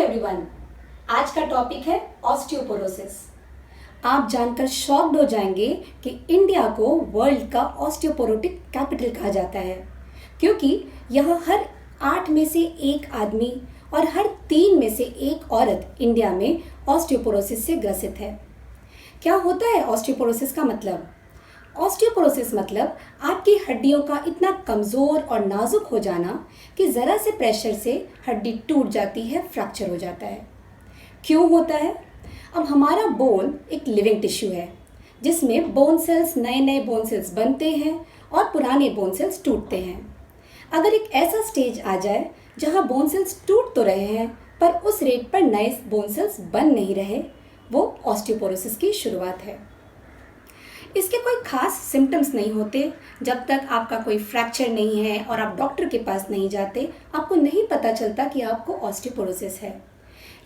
Everyone, आज का topic है ऑस्टियोपोरोसिस। आप जानकर शॉक्ड हो जाएंगे कि इंडिया को वर्ल्ड का ऑस्टियोपोरोटिक कैपिटल कहा जाता है, क्योंकि यहाँ हर 8 में से 1 आदमी और हर 3 में से 1 औरत इंडिया में ऑस्टियोपोरोसिस से ग्रसित है। क्या होता है ऑस्टियोपोरोसिस का मतलब? ऑस्टियोपोरोसिस मतलब आपकी हड्डियों का इतना कमज़ोर और नाजुक हो जाना कि ज़रा से प्रेशर से हड्डी टूट जाती है, फ्रैक्चर हो जाता है। क्यों होता है? अब हमारा बोन एक लिविंग टिश्यू है जिसमें बोन सेल्स, नए नए बोन सेल्स बनते हैं और पुराने बोन सेल्स टूटते हैं। अगर एक ऐसा स्टेज आ जाए जहां बोन सेल्स टूट तो रहे हैं पर उस रेट पर नए बोन सेल्स बन नहीं रहे, वो ऑस्टियोपोरोसिस की शुरुआत है। इसके कोई खास सिम्टम्स नहीं होते जब तक आपका कोई फ्रैक्चर नहीं है और आप डॉक्टर के पास नहीं जाते। आपको नहीं पता चलता कि आपको ऑस्टियोपोरोसिस है।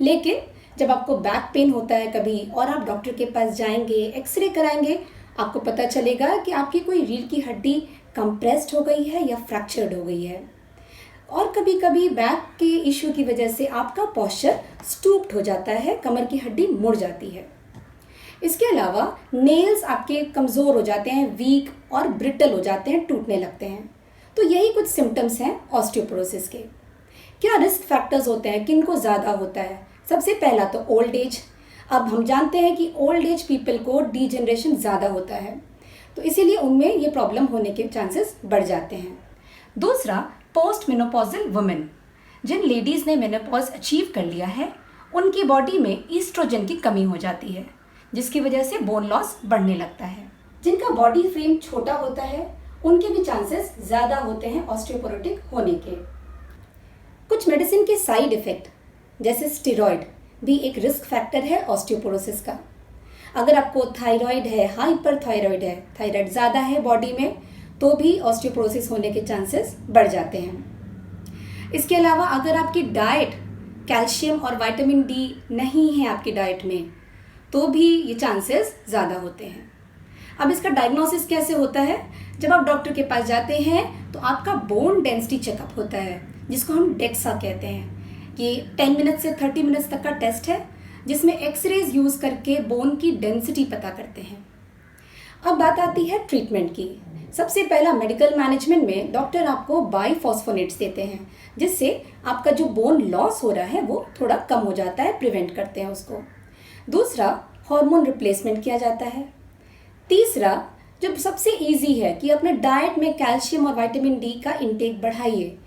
लेकिन जब आपको बैक पेन होता है कभी और आप डॉक्टर के पास जाएंगे, एक्सरे कराएंगे, आपको पता चलेगा कि आपकी कोई रीढ़ की हड्डी कंप्रेस्ड हो गई है या फ्रैक्चर्ड हो गई है। और कभी कभी बैक के इश्यू की वजह से आपका पोस्चर स्टूप्ड हो जाता है, कमर की हड्डी मुड़ जाती है। इसके अलावा नेल्स आपके कमज़ोर हो जाते हैं, वीक और ब्रिटल हो जाते हैं, टूटने लगते हैं। तो यही कुछ सिम्टम्स हैं ऑस्टियोपोरोसिस के। क्या रिस्क फैक्टर्स होते हैं, किनको ज़्यादा होता है? सबसे पहला तो ओल्ड एज। अब हम जानते हैं कि ओल्ड एज पीपल को डीजनरेशन ज़्यादा होता है, तो इसीलिए उनमें ये प्रॉब्लम होने के चांसेस बढ़ जाते हैं। दूसरा, पोस्ट मेनोपॉजल वुमेन। जिन लेडीज़ ने मेनोपॉज अचीव कर लिया है उनकी बॉडी में ईस्ट्रोजन की कमी हो जाती है, जिसकी वजह से बोन लॉस बढ़ने लगता है। जिनका बॉडी फ्रेम छोटा होता है उनके भी चांसेस ज़्यादा होते हैं ऑस्टियोपोरोटिक होने के। कुछ मेडिसिन के साइड इफ़ेक्ट जैसे स्टेरॉयड भी एक रिस्क फैक्टर है ऑस्टियोपोरोसिस का। अगर आपको थायराइड है, हाइपरथायराइड है, थायराइड ज़्यादा है बॉडी में, तो भी ऑस्टियोपोरोसिस होने के चांसेस बढ़ जाते हैं। इसके अलावा अगर आपकी डाइट कैल्शियम और विटामिन डी नहीं है आपकी डाइट में, तो भी ये चांसेस ज़्यादा होते हैं। अब इसका डायग्नोसिस कैसे होता है? जब आप डॉक्टर के पास जाते हैं तो आपका बोन डेंसिटी चेकअप होता है, जिसको हम डेक्सा कहते हैं। ये 10 मिनट से 30 मिनट्स तक का टेस्ट है जिसमें एक्सरेज यूज़ करके बोन की डेंसिटी पता करते हैं। अब बात आती है ट्रीटमेंट की। सबसे पहला, मेडिकल मैनेजमेंट में डॉक्टर आपको बाइफॉस्फोनेट्स देते हैं, जिससे आपका जो बोन लॉस हो रहा है वो थोड़ा कम हो जाता है, प्रिवेंट करते हैं उसको। दूसरा, हार्मोन रिप्लेसमेंट किया जाता है। तीसरा, जो सबसे इजी है कि अपने डाइट में कैल्शियम और विटामिन डी का इंटेक बढ़ाइए।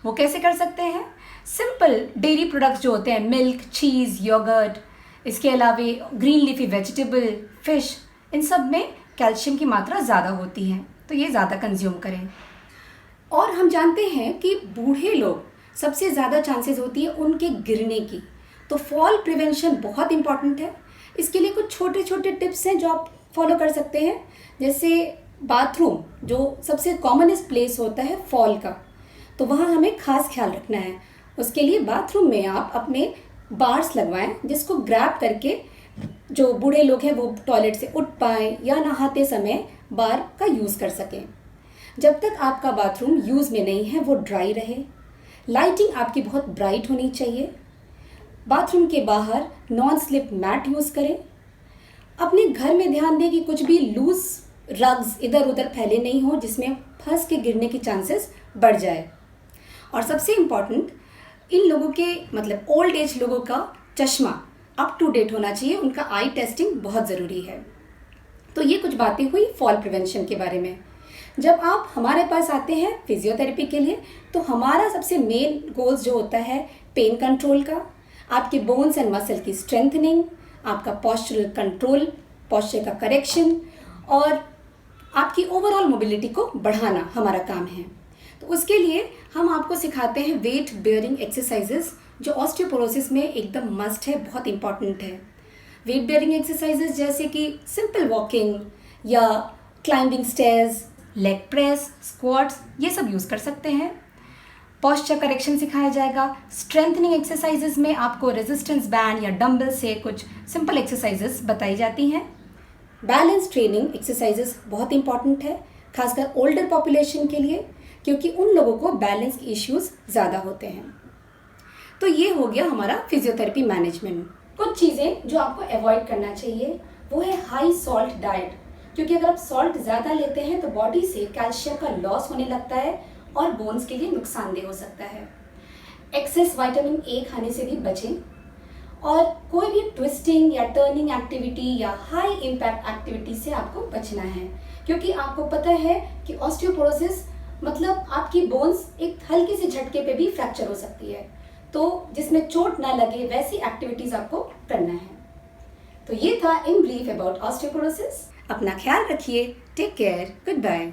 वो कैसे कर सकते हैं? सिंपल डेयरी प्रोडक्ट्स जो होते हैं, मिल्क, चीज़, योगर्ट, इसके अलावा ग्रीन लीफी वेजिटेबल, फिश, इन सब में कैल्शियम की मात्रा ज़्यादा होती है, तो ये ज़्यादा कंज्यूम करें। और हम जानते हैं कि बूढ़े लोग सबसे ज़्यादा चांसेस होती है उनके गिरने की, तो फॉल प्रिवेंशन बहुत इंपॉर्टेंट है। इसके लिए कुछ छोटे छोटे टिप्स हैं जो आप फॉलो कर सकते हैं। जैसे बाथरूम जो सबसे कॉमनेस्ट प्लेस होता है फॉल का, तो वहाँ हमें खास ख्याल रखना है। उसके लिए बाथरूम में आप अपने बार्स लगवाएं, जिसको ग्रैब करके जो बूढ़े लोग हैं वो टॉयलेट से उठ पाएँ या नहाते समय बार का यूज़ कर सकें। जब तक आपका बाथरूम यूज़ में नहीं है वो ड्राई रहे। लाइटिंग आपकी बहुत ब्राइट होनी चाहिए। बाथरूम के बाहर नॉन स्लिप मैट यूज़ करें। अपने घर में ध्यान दें कि कुछ भी लूज रग्स इधर उधर फैले नहीं हो, जिसमें फंस के गिरने की चांसेस बढ़ जाए। और सबसे इम्पॉर्टेंट, इन लोगों के मतलब ओल्ड एज लोगों का चश्मा अप टू डेट होना चाहिए, उनका आई टेस्टिंग बहुत ज़रूरी है। तो ये कुछ बातें हुई फॉल प्रिवेंशन के बारे में। जब आप हमारे पास आते हैं फिजियोथेरेपी के लिए, तो हमारा सबसे मेन गोल्स जो होता है पेन कंट्रोल का, आपके बोन्स एंड मसल की स्ट्रेंथनिंग, आपका पोस्चरल कंट्रोल, पोस्चर का करेक्शन और आपकी ओवरऑल मोबिलिटी को बढ़ाना हमारा काम है। तो उसके लिए हम आपको सिखाते हैं वेट बेयरिंग एक्सरसाइजेस, जो ऑस्टियोपोरोसिस में एकदम मस्ट है, बहुत इंपॉर्टेंट है। वेट बेयरिंग एक्सरसाइजेस जैसे कि सिंपल वॉकिंग या climbing stairs, leg press, squats, ये सब यूज़ कर सकते हैं। पोस्चर करेक्शन सिखाया जाएगा। स्ट्रेंथनिंग एक्सरसाइजेज में आपको रेजिस्टेंस बैंड या डंबल से कुछ सिंपल एक्सरसाइजेज बताई जाती हैं। बैलेंस ट्रेनिंग एक्सरसाइजेज बहुत इंपॉर्टेंट है, खासकर ओल्डर पॉपुलेशन के लिए, क्योंकि उन लोगों को बैलेंस इश्यूज ज़्यादा होते हैं। तो ये हो गया हमारा फिजियोथेरेपी मैनेजमेंट। कुछ चीज़ें जो आपको अवॉइड करना चाहिए वो है हाई सॉल्ट डाइट, क्योंकि अगर आप सॉल्ट ज़्यादा लेते हैं तो बॉडी से कैल्शियम का लॉस होने लगता है और बोन्स के लिए नुकसानदेह हो सकता है। एक्सेस विटामिन ए खाने से भी बचें और कोई भी ट्विस्टिंग या टर्निंग एक्टिविटी या हाई इम्पैक्ट एक्टिविटी से आपको बचना है, क्योंकि आपको पता है कि ऑस्टियोपोरोसिस मतलब आपकी बोन्स एक हल्के से झटके पे भी फ्रैक्चर हो सकती है, तो जिसमें चोट ना लगे वैसी एक्टिविटीज आपको करना है। तो ये था इन ब्रीफ अबाउट ऑस्टियोपोरोसिस। अपना ख्याल रखिए। Take care. Good bye.